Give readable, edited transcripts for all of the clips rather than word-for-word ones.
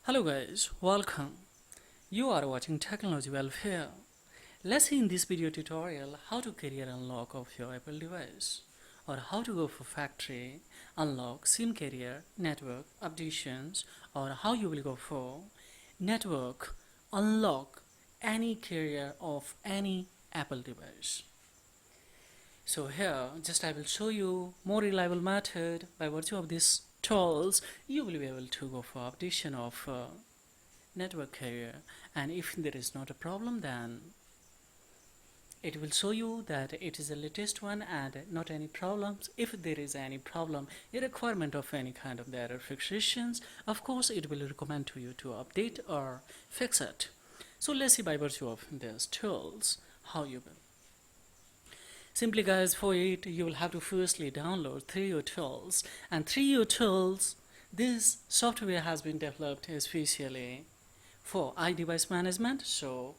Hello guys, welcome. You are watching Technology Welfare. Let's see in this video tutorial how to carrier unlock of your Apple device or how to go for factory unlock SIM carrier network updations or how you will go for network unlock any carrier of any Apple device. So here just I will show you more reliable method. By virtue of these tools you will be able to go for updation of network carrier, and if there is not a problem then it will show you that it is the latest one and not any problems. If there is any problem, a requirement of any kind of the error fixations, of course it will recommend to you to update or fix it. So let's see by virtue of these tools how you will. Simply guys, for it you will have to firstly download 3U tools, and 3U tools, this software has been developed especially for iDevice management. So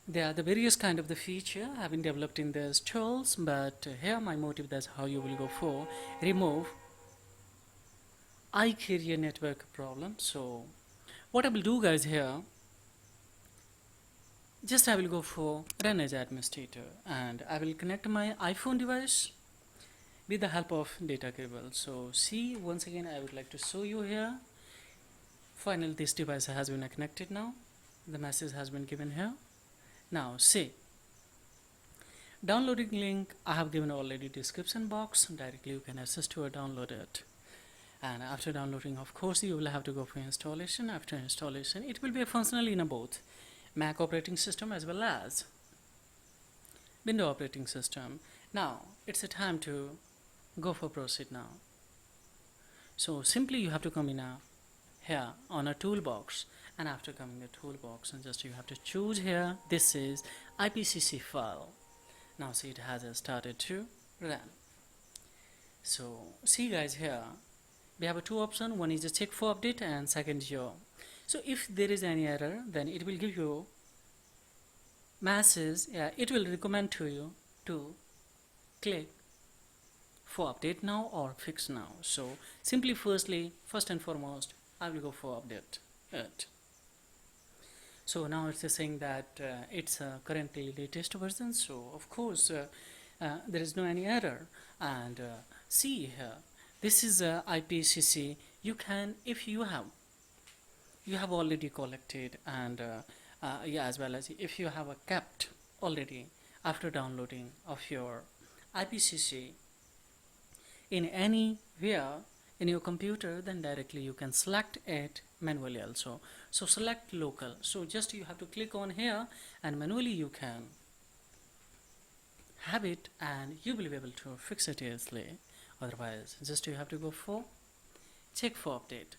there are the various kind of the feature have been developed in these tools, but here my motive, that's how you will go for remove iCarrier network problem. So what I will do guys here, just I will go for run as administrator and I will connect my iPhone device with the help of data cable. So see, once again I would like to show you here. Finally this device has been connected now. The message has been given here. Now see, downloading link I have given already description box. Directly you can access to or download it. And after downloading, of course you will have to go for installation. After installation it will be functional in both Mac operating system as well as Windows operating system. Now it's a time to go for proceed now. So simply you have to come in here on a toolbox, and after coming the toolbox and just you have to choose here, this is IPCC file. Now see, it has started to run. So see guys, here we have a two option. One is a check for update and second is your. So if there is any error, then it will give you message. It will recommend to you to click for update now or fix now. So simply first and foremost I will go for update it. So now it's saying that it's currently latest version, so of course there is no any error. And see here, this is IPCC. You can, if you have already collected, and as well as if you have kept already after downloading of your IPCC in anywhere in your computer, then directly you can select it manually also. So select local, so just you have to click on here and manually you can have it and you will be able to fix it easily. Otherwise just you have to go for check for update,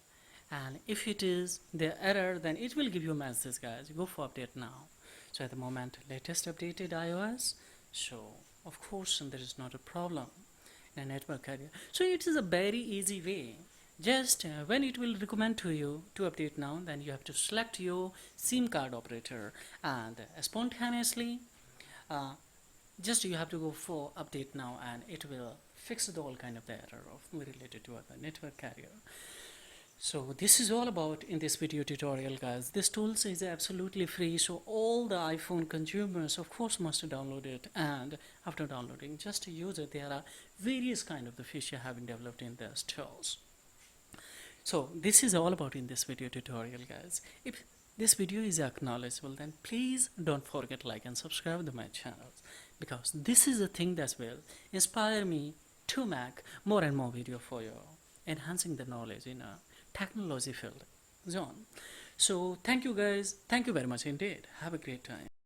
and if it is the error then it will give you a message guys, go for update now. So at the moment latest updated iOS, so of course there is not a problem in a network carrier. So it is a very easy way. Just when it will recommend to you to update now, then you have to select your SIM card operator and spontaneously just you have to go for update now, and it will fix the all kind of the error of related to other network carrier. So this is all about in this video tutorial guys. This tool is absolutely free, so all the iPhone consumers of course must download it, and after downloading just to use it. There are various kind of the feature have been developed in these tools. So this is all about in this video tutorial guys. If this video is acknowledgeable, then please don't forget like and subscribe to my channel, because this is the thing that will inspire me to make more and more video for you, enhancing the knowledge in a technology field zone. So thank you guys, thank you very much indeed. Have a great time.